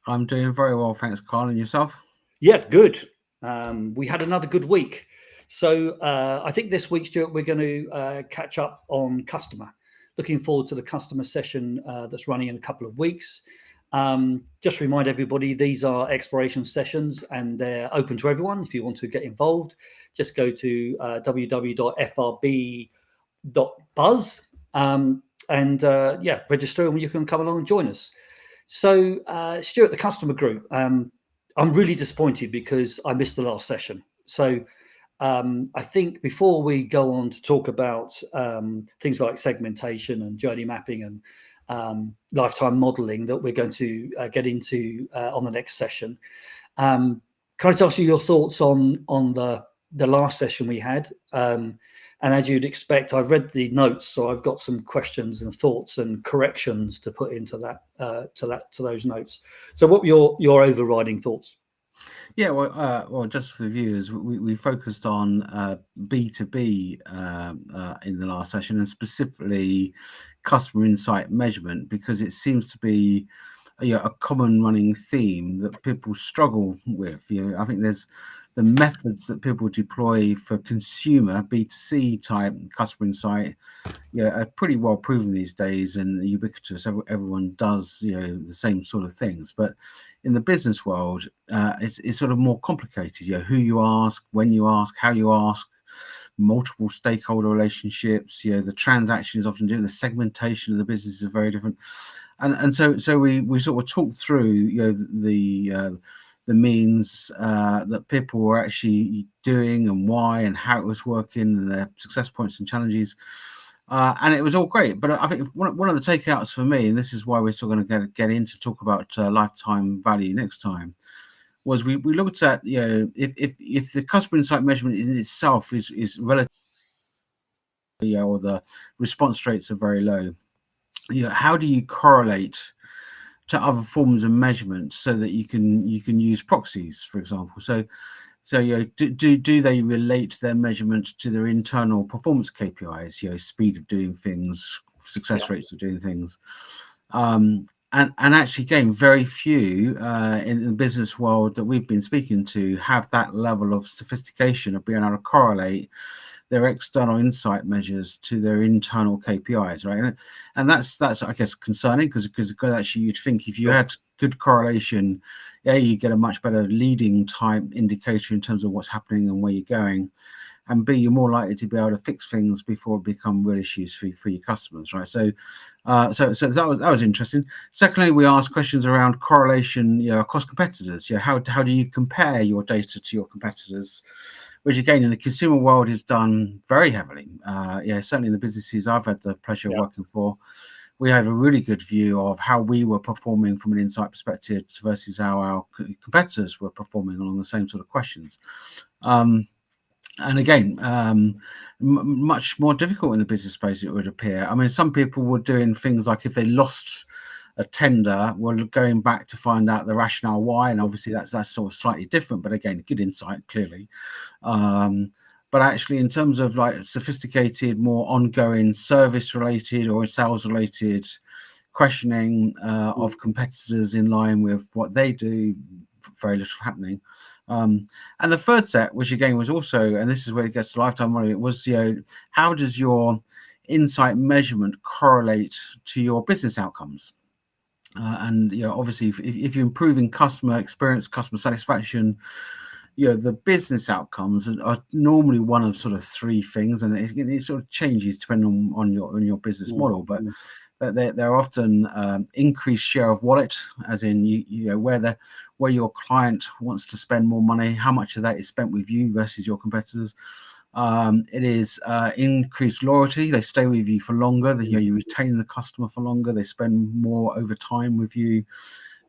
I'm doing very well, thanks, Carl. And yourself? Yeah, good. We had another good week. So I think this week, Stuart, we're going to catch up on customer. Looking forward to the customer session that's running in a couple of weeks. Just to remind everybody, these are exploration sessions and they're open to everyone. If you want to get involved, just go to www.frb.buzz and register and you can come along and join us. So, Stuart, the customer group, I'm really disappointed because I missed the last session. So, I think before we go on to talk about things like segmentation and journey mapping and lifetime modeling that we're going to get into on the next session, can I just ask you your thoughts on the last session we had? And as you'd expect, I've read the notes, so I've got some questions and thoughts and corrections to put into to those notes. So, what were your overriding thoughts? Yeah, well, just for the viewers, we focused on B2B in the last session, and specifically customer insight measurement, because it seems to be a common running theme that people struggle with. I think there's the methods that people deploy for consumer B2C type customer insight, are pretty well proven these days and ubiquitous. Everyone does, the same sort of things. But in the business world, it's sort of more complicated. Who you ask, when you ask, how you ask, multiple stakeholder relationships. The transaction is often different. The segmentation of the business is very different. And so we sort of talked through, the means that people were actually doing and why and how it was working and their success points and challenges. And it was all great. But I think one of the takeouts for me, and this is why we're still going to get into talk about lifetime value next time, was we looked at, if the customer insight measurement in itself is relatively, or the response rates are very low, how do you correlate to other forms of measurement so that you can use proxies, for example? So do they relate their measurement to their internal performance KPIs? Speed of doing things, success rates of doing things, and actually, again, very few in the business world that we've been speaking to have that level of sophistication of being able to correlate their external insight measures to their internal KPIs, right? And that's I guess concerning because actually you'd think if you had good correlation, you get a much better leading type indicator in terms of what's happening and where you're going, and B, you're more likely to be able to fix things before it become real issues for your customers, right? So that was interesting. Secondly, we asked questions around correlation, across competitors. How do you compare your data to your competitors? Which again, in the consumer world, is done very heavily. Certainly in the businesses I've had the pleasure of working for, we had a really good view of how we were performing from an insight perspective versus how our competitors were performing along the same sort of questions. And again, much more difficult in the business space, it would appear. I mean, some people were doing things like if they lost a tender, were going back to find out the rationale why, and obviously that's sort of slightly different, but again, good insight, clearly. But actually, in terms of like sophisticated, more ongoing service-related or sales-related questioning of competitors in line with what they do, very little happening. And the third set, which again was also, and this is where it gets to lifetime money, it was, how does your insight measurement correlate to your business outcomes? And obviously, if you're improving customer experience, customer satisfaction, the business outcomes are normally one of sort of three things, and it sort of changes depending on your business model. But they're often increased share of wallet, as in where your client wants to spend more money, how much of that is spent with you versus your competitors. It is increased loyalty. They stay with you for longer. You retain the customer for longer. They spend more over time with you.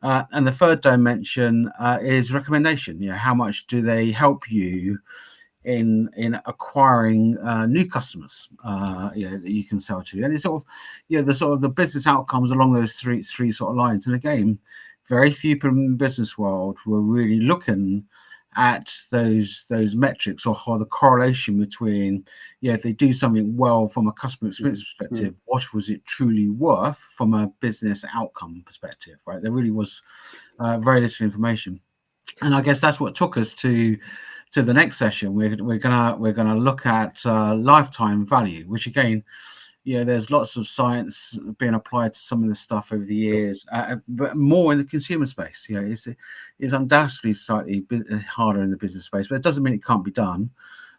And the third dimension is recommendation. How much do they help you in acquiring new customers that you can sell to? And it's sort of the business outcomes along those three sort of lines. And again, very few people in the business world were really looking at those metrics, or the correlation between, if they do something well from a customer experience perspective, what was it truly worth from a business outcome perspective, right? There really was very little information, and I guess that's what took us to the next session. We're gonna look at lifetime value, which again, there's lots of science being applied to some of this stuff over the years, but more in the consumer space. It's undoubtedly slightly harder in the business space, but it doesn't mean it can't be done.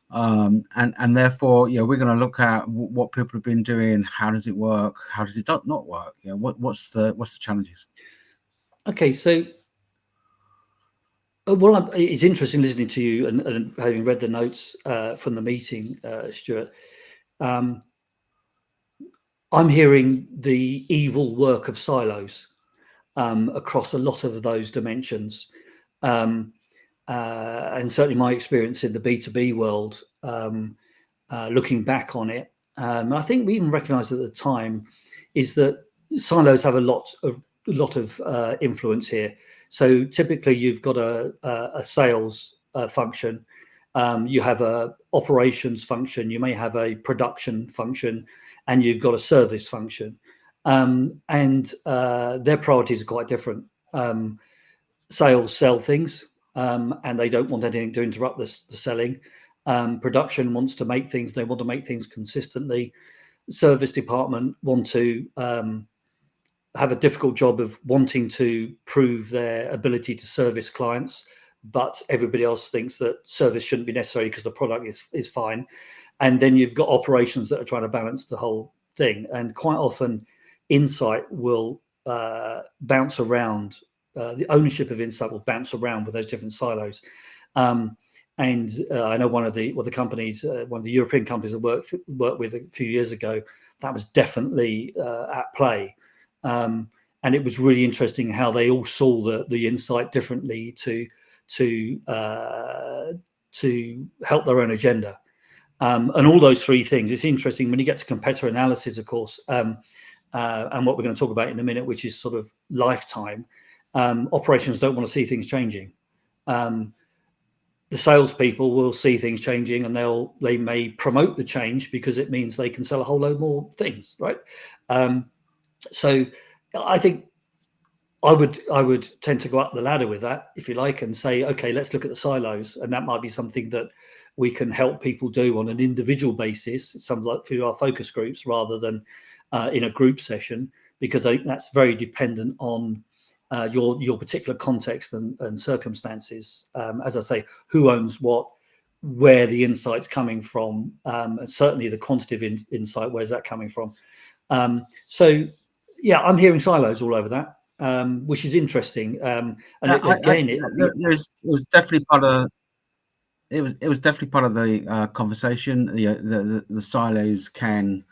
And therefore, we're going to look at what people have been doing. How does it work? How does it not work? What's the challenges? Okay, so well, it's interesting listening to you and having read the notes from the meeting, Stuart. I'm hearing the evil work of silos across a lot of those dimensions. And certainly my experience in the B2B world, looking back on it, I think we even recognized at the time, is that silos have a lot of influence here. So typically you've got a sales function, you have a operations function, you may have a production function, and you've got a service function, and their priorities are quite different. Sales sell things, and they don't want anything to interrupt the selling. Production wants to make things; they want to make things consistently. Service department want to have a difficult job of wanting to prove their ability to service clients, but everybody else thinks that service shouldn't be necessary because the product is fine. And then you've got operations that are trying to balance the whole thing. And quite often, insight will bounce around. The ownership of insight will bounce around with those different silos. And I know one of the companies, one of the European companies I worked with a few years ago, that was definitely at play. And it was really interesting how they all saw the insight differently to help their own agenda. And all those three things. It's interesting when you get to competitor analysis, of course, and what we're going to talk about in a minute, which is sort of lifetime. Operations don't want to see things changing. The salespeople will see things changing, and they may promote the change because it means they can sell a whole load more things, right? So I think I would tend to go up the ladder with that, if you like, and say, okay, let's look at the silos, and that might be something that we can help people do on an individual basis, some like through our focus groups rather than in a group session, because I think that's very dependent on your particular context and circumstances. As I say, who owns what, where the insight's coming from, and certainly the quantitative insight, where's that coming from? So yeah, I'm hearing silos all over that, which is interesting. And again, it was definitely part of. It was definitely part of the conversation. The silos can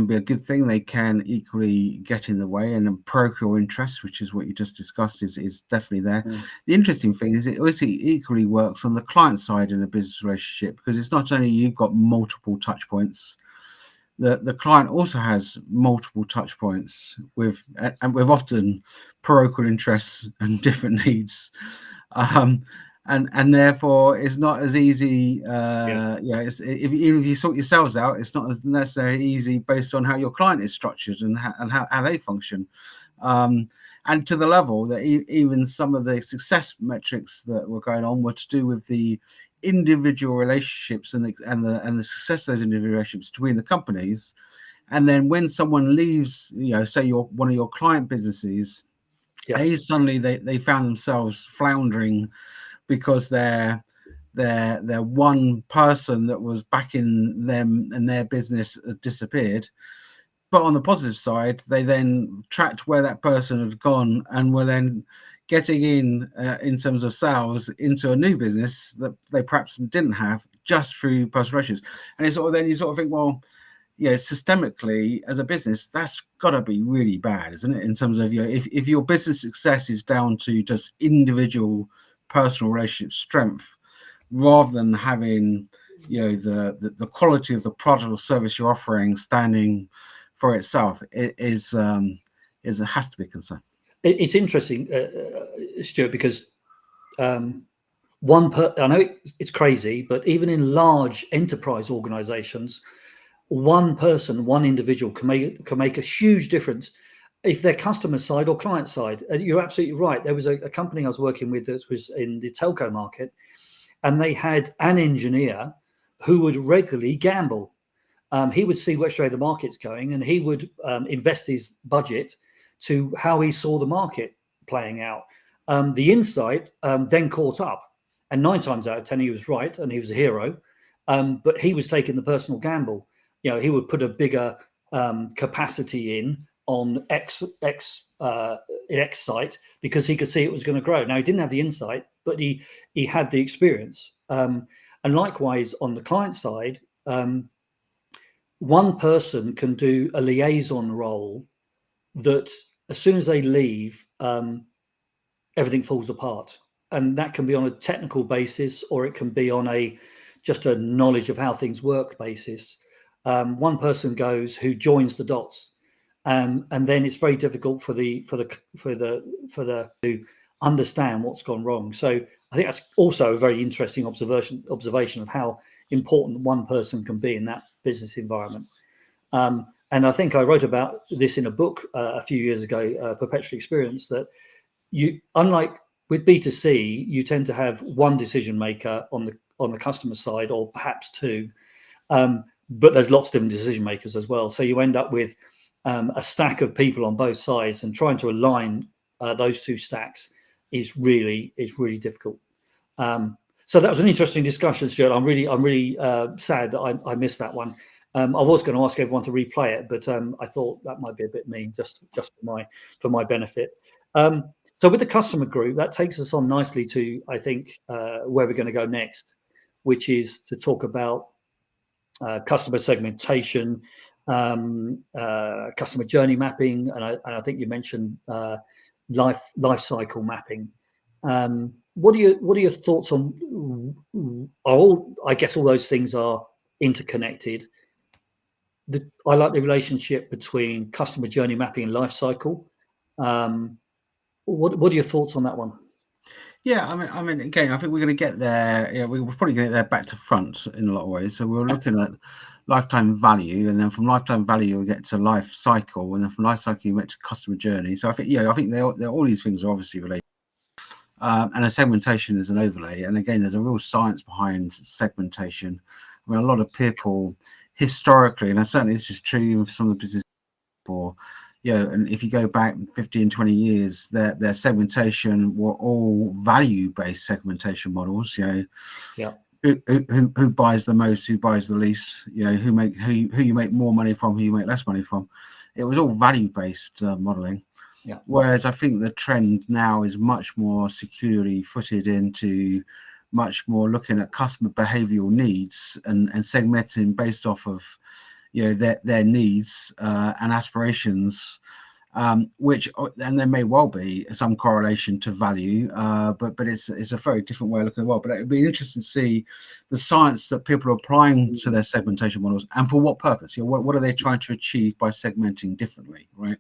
be a good thing. They can equally get in the way, and parochial interest, which is what you just discussed, is definitely there. The interesting thing is it also equally works on the client side in a business relationship, because it's not only you've got multiple touch points, the client also has multiple touch points with often parochial interests and different needs. And therefore, it's not as easy. Even if you sort yourselves out, it's not as necessarily easy based on how your client is structured and how they function. And to the level that even some of the success metrics that were going on were to do with the individual relationships and the success of those individual relationships between the companies. And then when someone leaves, say one of your client businesses, suddenly they found themselves floundering, because they're one person that was backing them and their business has disappeared. But on the positive side, they then tracked where that person had gone and were then getting in terms of sales into a new business that they perhaps didn't have, just through personal relationships. And it's then you sort of think, well, systemically as a business, that's got to be really bad, isn't it? In terms of if your business success is down to just individual personal relationship strength, rather than having the quality of the product or service you're offering standing for itself, it has to be a concern. It's interesting, Stuart, because I know it's crazy, but even in large enterprise organizations, one person, one individual can make a huge difference if they're customer side or client side. You're absolutely right. There was a company I was working with that was in the telco market, and they had an engineer who would regularly gamble. He would see which way the market's going, and he would invest his budget to how he saw the market playing out. The insight then caught up, and 9 times out of 10 he was right, and he was a hero. But he was taking the personal gamble. He would put a bigger capacity in on X site because he could see it was going to grow. Now, he didn't have the insight, but he had the experience. And likewise on the client side, one person can do a liaison role that as soon as they leave, everything falls apart. And that can be on a technical basis, or it can be on just a knowledge of how things work basis. One person goes who joins the dots, and then it's very difficult for the to understand what's gone wrong. So I think that's also a very interesting observation of how important one person can be in that business environment. And I think I wrote about this in a book a few years ago, Perpetual Experience, that unlike with B2C, you tend to have one decision maker on the customer side, or perhaps two, but there's lots of different decision makers as well. So you end up with a stack of people on both sides, and trying to align those two stacks is really difficult. So that was an interesting discussion, Stuart. I'm really sad that I missed that one. I was going to ask everyone to replay it, but I thought that might be a bit mean, just for my benefit. So with the customer group, that takes us on nicely to, I think, where we're going to go next, which is to talk about customer segmentation, customer journey mapping, and I think you mentioned life cycle mapping. What are your thoughts on I guess all those things are interconnected. I like the relationship between customer journey mapping and life cycle. What are your thoughts on that one? Yeah, I mean, again, I think we're going to get there. We're probably going to get there back to front in a lot of ways. So we're looking at lifetime value, and then from lifetime value, we get to life cycle, and then from life cycle, you get to customer journey. So I think, all these things are obviously related. And a segmentation is an overlay. And again, there's a real science behind segmentation. I mean, a lot of people historically, and certainly this is true of some of the business people, and if you go back 15, 20 years, their segmentation were all value-based segmentation models. Who buys the most, who buys the least, who you make more money from, who you make less money from. It was all value-based modeling. Yeah. Whereas I think the trend now is much more securely footed into much more looking at customer behavioral needs and segmenting based off of their needs and aspirations, which, and there may well be some correlation to value, but it's a very different way of looking at the world. But it'd be interesting to see the science that people are applying to their segmentation models, and for what purpose. What are they trying to achieve by segmenting differently, right?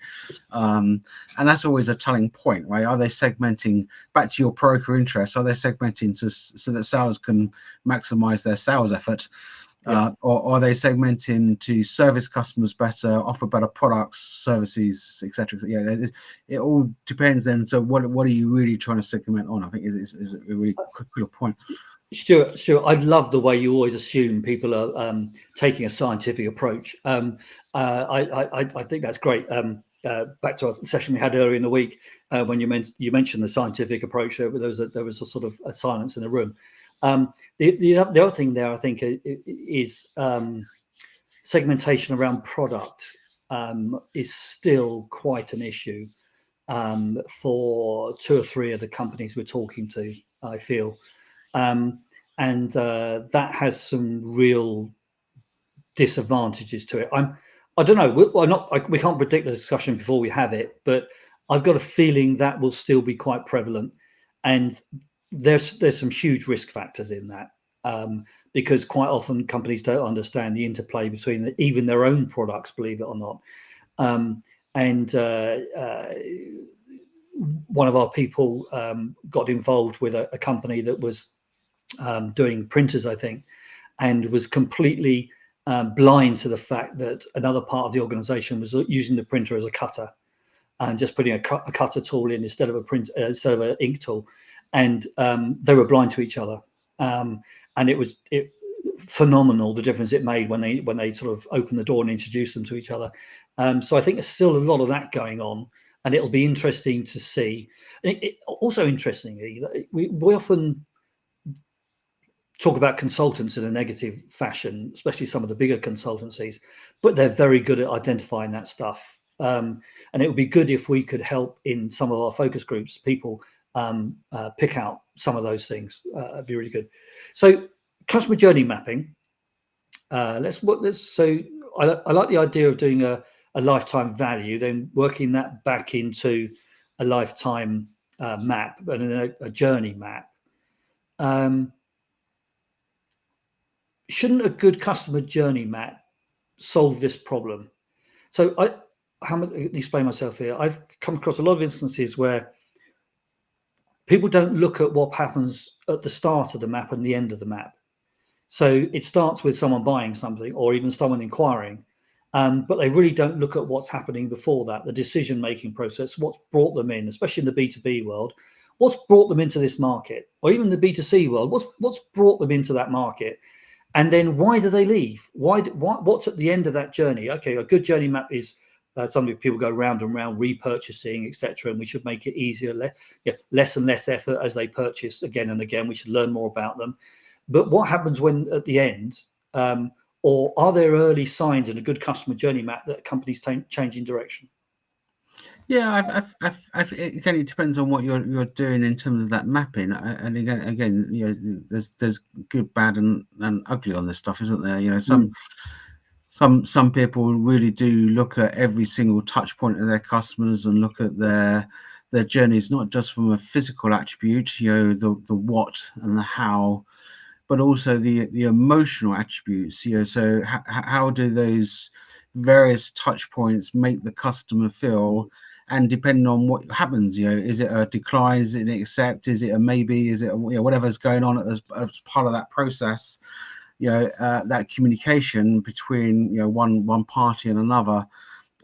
And that's always a telling point, right? Are they segmenting, back to your broker interest, are they segmenting so that sales can maximize their sales effort? Or are they segmenting to service customers better, offer better products, services, etc.? It all depends then. So what are you really trying to segment on? I think is a really critical point. Stuart, I love the way you always assume people are taking a scientific approach. I think that's great. Back to our session we had earlier in the week, when you mentioned the scientific approach, there was a sort of a silence in the room. The other thing there, I think, is segmentation around product is still quite an issue for 2 or 3 of the companies we're talking to, I feel. And that has some real disadvantages to it. I don't know. We can't predict the discussion before we have it, but I've got a feeling that will still be quite prevalent, and there's some huge risk factors in that, because quite often companies don't understand the interplay between even their own products, believe it or not. And one of our people got involved with a company that was doing printers, I think, and was completely blind to the fact that another part of the organization was using the printer as a cutter and just putting a cutter tool in instead of instead of an ink tool, and they were blind to each other, and it was phenomenal the difference it made when they sort of opened the door and introduced them to each other. So I think there's still a lot of that going on, and it'll be interesting to see. Also, interestingly, we often talk about consultants in a negative fashion, especially some of the bigger consultancies, but they're very good at identifying that stuff. And it would be good if we could help in some of our focus groups, people pick out some of those things. It'd be really good. So customer journey mapping. I like the idea of doing a lifetime value, then working that back into a lifetime map and then a journey map. Shouldn't a good customer journey map solve this problem? So let me explain myself here. I've come across a lot of instances where people don't look at what happens at the start of the map and the end of the map. So it starts with someone buying something or even someone inquiring, but they really don't look at what's happening before that, the decision-making process, what's brought them in, especially in the B2B world, what's brought them into this market, or even the B2C world, what's brought them into that market. And then why do they leave? What's at the end of that journey? Okay, a good journey map is something people go round and round repurchasing, etc. And we should make it easier, less and less effort as they purchase again and again. We should learn more about them. But what happens when at the end, or are there early signs in a good customer journey map that companies changing direction? Yeah, again, it depends on what you're doing in terms of that mapping, and again, there's good, bad, and ugly on this stuff, isn't there? Some people really do look at every single touch point of their customers and look at their journeys, not just from a physical attribute, the what and the how, but also the emotional attributes. So how do those various touch points make the customer feel? And depending on what happens, is it a decline? Is it an accept? Is it a maybe? Is it whatever's going on as part of that process? That communication between one party and another.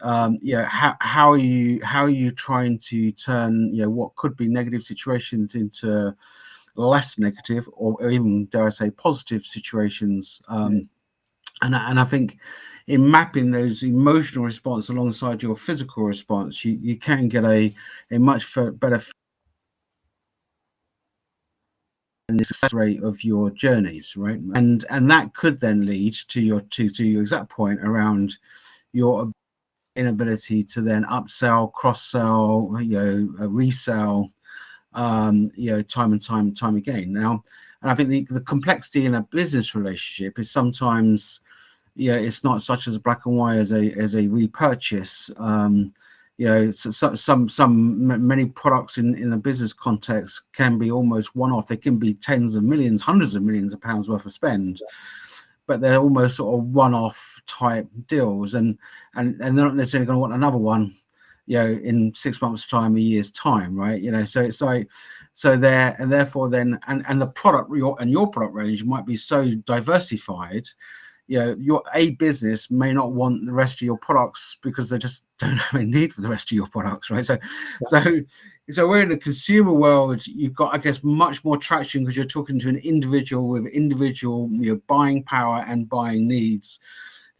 How are you trying to turn what could be negative situations into less negative, or even, dare I say, positive situations? And I think in mapping those emotional response alongside your physical response, you can get a much better success rate of your journeys, right? And that could then lead to your exact point around your inability to then upsell, cross-sell, resell, time and time again. Now, and I think the complexity in a business relationship is sometimes, it's not such as black and white as a repurchase. Many products in the business context can be almost one-off. They can be tens of millions, hundreds of millions of pounds worth of spend, but they're almost sort of one-off type deals, and they're not necessarily going to want another one, in 6 months' time, a year's time, right? So it's like, and therefore then, and the product, your product range might be so diversified. Your business may not want the rest of your products because they just don't have a need for the rest of your products, right? So we're in a consumer world. You've got, I guess, much more traction because you're talking to an individual with individual buying power and buying needs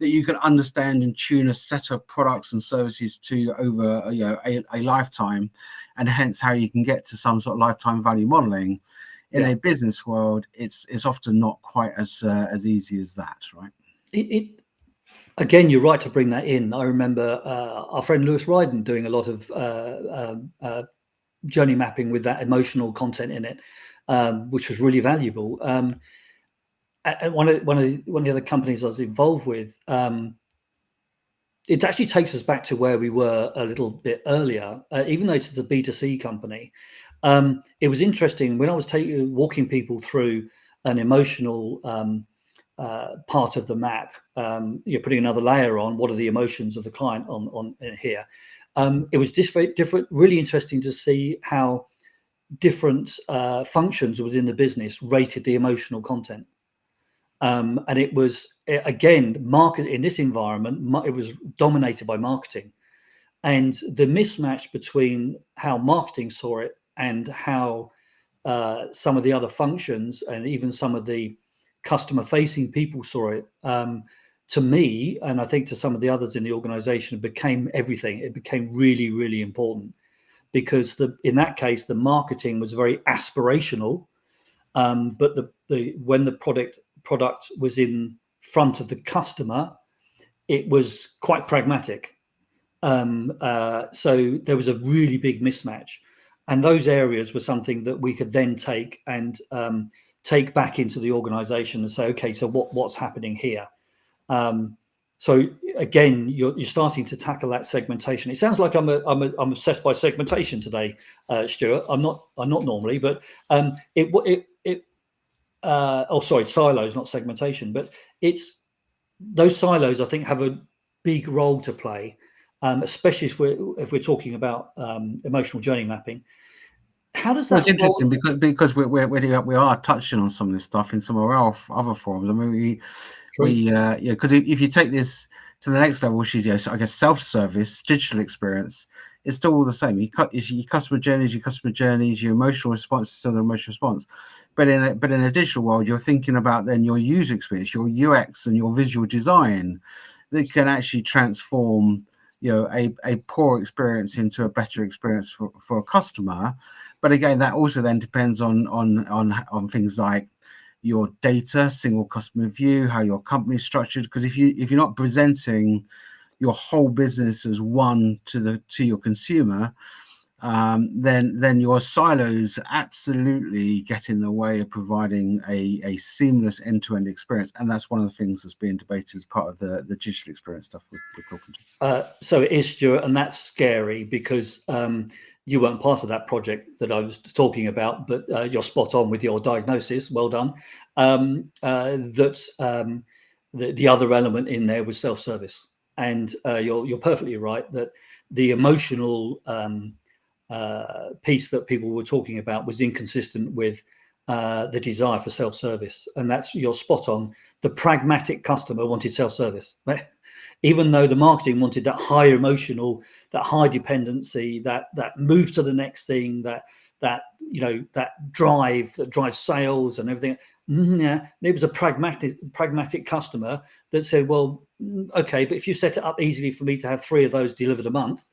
that you can understand and tune a set of products and services to over a lifetime, and hence how you can get to some sort of lifetime value modeling. In a business world, it's often not quite as easy as that, right? Again, you're right to bring that in. I remember our friend Lewis Ryden doing a lot of journey mapping with that emotional content in it, which was really valuable. And one of the other companies I was involved with, it actually takes us back to where we were a little bit earlier. Even though it's a B2C company, it was interesting when I was walking people through an emotional part of the map. You're putting another layer on. What are the emotions of the client on here? It was just very different, really interesting to see how different functions within the business rated the emotional content. And it was, again, market in this environment, it was dominated by marketing. And the mismatch between how marketing saw it and how some of the other functions and even some of the customer-facing people saw it, to me, and I think to some of the others in the organization, became everything. It became really, really important, because in that case, the marketing was very aspirational, but when the product was in front of the customer, it was quite pragmatic. So there was a really big mismatch, and those areas were something that we could then take back into the organization and say, okay, so what's happening here? So again, you're starting to tackle that segmentation. It sounds like I'm obsessed by segmentation today, Stuart. I'm not normally, but silos, not segmentation. But it's those silos, I think, have a big role to play, especially if we're talking about emotional journey mapping. How does that? Well, it's interesting because we are touching on some of this stuff in some of our other forums. I mean, because if you take this to the next level, which is, I guess, self-service digital experience, it's still all the same. Your customer journeys, your emotional response is still the emotional response. But in a digital world, you're thinking about then your user experience, your UX, and your visual design that can actually transform, a poor experience into a better experience for a customer. But again, that also then depends on things like your data, single customer view, how your company is structured. Because if you're not presenting your whole business as one to your consumer, then your silos absolutely get in the way of providing a seamless end-to-end experience. And that's one of the things that's being debated as part of the digital experience stuff we're talking to. So it is, Stuart, and that's scary because you weren't part of that project that I was talking about, but you're spot on with your diagnosis. Well done. The other element in there was self-service, and you're perfectly right that the emotional piece that people were talking about was inconsistent with the desire for self-service, and you're spot on. The pragmatic customer wanted self-service, right? Even though the marketing wanted that high emotional, that high dependency, that move to the next thing, that drive that drives sales and everything. Yeah, it was a pragmatic customer that said, well, okay, but if you set it up easily for me to have 3 of those delivered a month,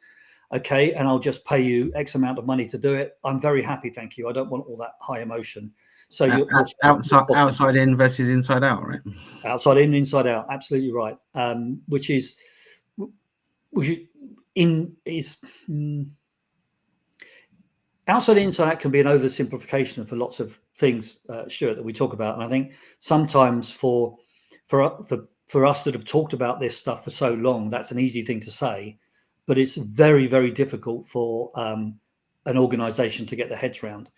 okay, and I'll just pay you X amount of money to do it, I'm very happy, thank you. I don't want all that high emotion. So outside in versus inside out, right? Outside in, inside out, absolutely right. Outside in, inside out can be an oversimplification for lots of things, Stuart, that we talk about. And I think sometimes for us that have talked about this stuff for so long, that's an easy thing to say, but it's very, very difficult for an organization to get their heads around.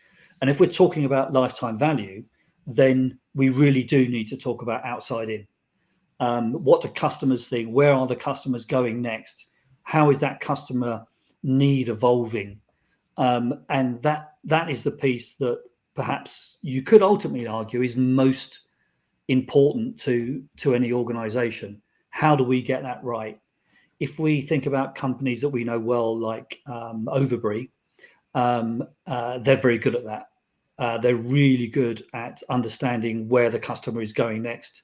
And if we're talking about lifetime value, then we really do need to talk about outside in. What do customers think? Where are the customers going next? How is that customer need evolving? And that is the piece that perhaps you could ultimately argue is most important to any organization. How do we get that right? If we think about companies that we know well, like Overbury, they're very good at that. They're really good at understanding where the customer is going next.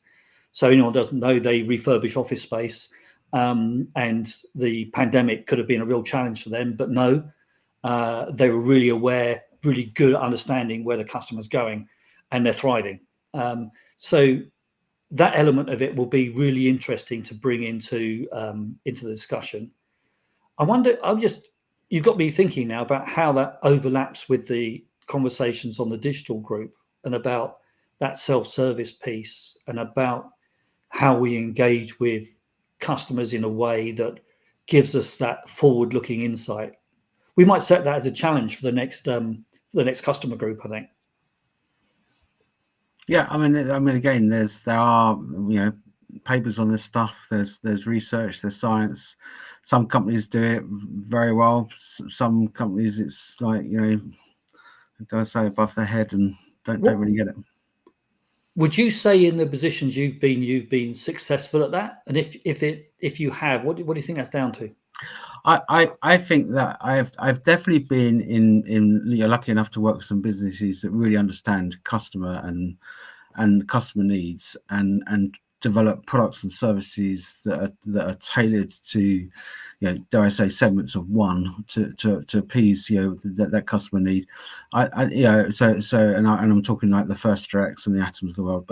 So anyone doesn't know, they refurbish office space, and the pandemic could have been a real challenge for them, but no, they were really aware, really good at understanding where the customer's going, and they're thriving. So that element of it will be really interesting to bring into the discussion. I wonder, you've got me thinking now about how that overlaps with the conversations on the digital group and about that self-service piece and about how we engage with customers in a way that gives us that forward-looking insight. We might set that as a challenge for the next customer group, I think. Yeah, I mean, again, there are papers on this stuff. There's research, there's science. Some companies do it very well. Some companies, it's like do I say, above their head and don't really get it. Would you say in the positions you've been successful at that? And if you have, what do you think that's down to? I think that I've definitely been in lucky enough to work with some businesses that really understand customer and customer needs and develop products and services that are tailored to, dare I say, segments of one to appease that customer need. I'm talking like the First Directs and the Atoms of the world,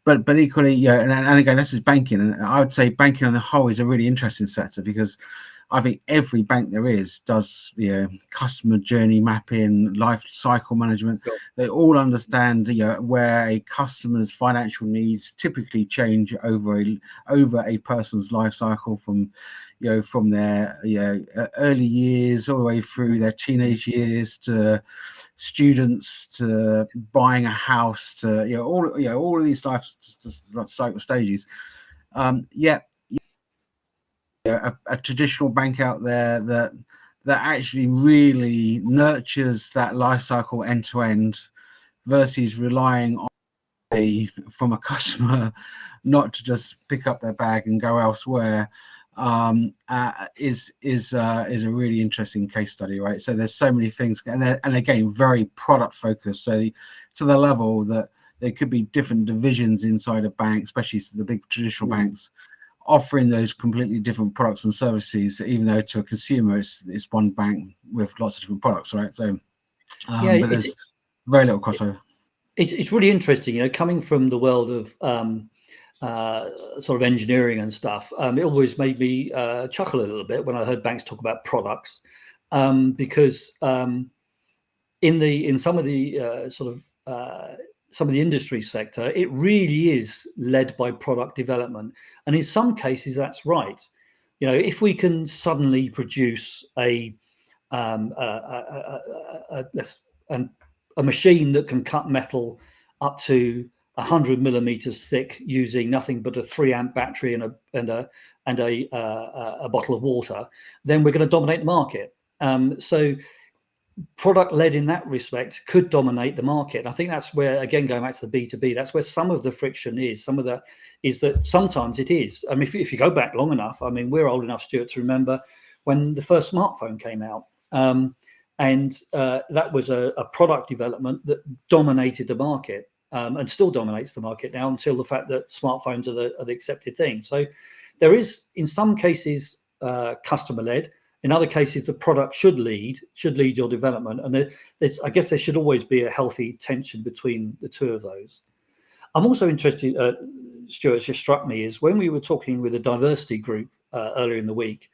but equally, and again, this is banking, and I would say banking on the whole is a really interesting sector because I think every bank there is does customer journey mapping, life cycle management. Sure. They all understand where a customer's financial needs typically change over a person's life cycle from their early years all the way through their teenage years to students to buying a house to all of these life cycle stages. A traditional bank out there that actually really nurtures that life cycle end to end versus relying on from a customer not to just pick up their bag and go elsewhere is a really interesting case study, right? So there's so many things, and again, very product focused. So to the level that there could be different divisions inside a bank, especially the big traditional banks, offering those completely different products and services, even though to a consumer it's one bank with lots of different products, right? So but there's very little crossover. It's really interesting, coming from the world of sort of engineering and stuff. It always made me chuckle a little bit when I heard banks talk about products, because in some of the some of the industry sector, it really is led by product development, and in some cases that's right. If we can suddenly produce a machine that can cut metal up to 100 millimeters thick using nothing but a 3-amp battery and a bottle of water, then we're going to dominate the market. So product led in that respect could dominate the market. I think that's where, again, going back to the B2B, that's where some of the friction is. Some of that is that sometimes it is. I mean, if you go back long enough, I mean, we're old enough, Stuart, to remember when the first smartphone came out. And that was a product development that dominated the market, and still dominates the market now until the fact that smartphones are the accepted thing. So there is, in some cases, customer led. In other cases, the product should lead your development, and I guess there should always be a healthy tension between the two of those. I'm also interested, Stuart, just struck me, is when we were talking with a diversity group earlier in the week,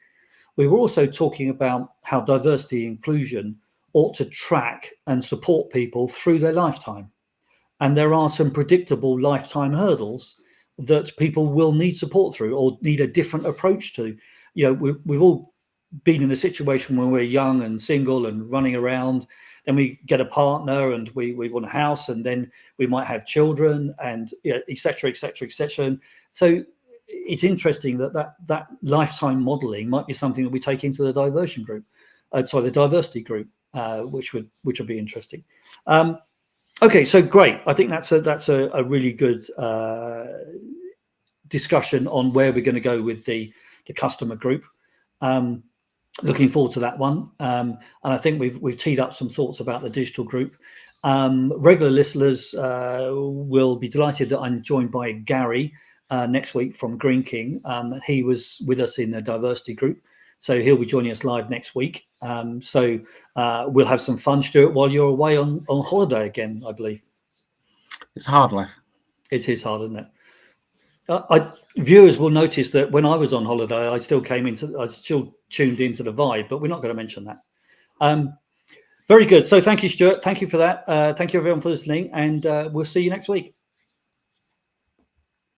we were also talking about how diversity inclusion ought to track and support people through their lifetime, and there are some predictable lifetime hurdles that people will need support through or need a different approach to. We've all been in a situation when we're young and single and running around, then we get a partner and we want a house, and then we might have children, and et cetera, et cetera, et cetera. And so it's interesting that lifetime modeling might be something that we take into the diversity group, which would be interesting. Okay, so great. I think that's a really good discussion on where we're going to go with the customer group. Looking forward to that one, and I think we've teed up some thoughts about the digital group. Regular listeners will be delighted that I'm joined by Gary next week from Green King. He was with us in the diversity group, so he'll be joining us live next week. So we'll have some fun, Stuart, while you're away on holiday again, I believe. It's hard life. It is hard, isn't it? Viewers will notice that when I was on holiday, I still tuned into the vibe, but we're not going to mention that. Very good. So thank you, Stuart. Thank you for that. Thank you, everyone, for listening, and we'll see you next week.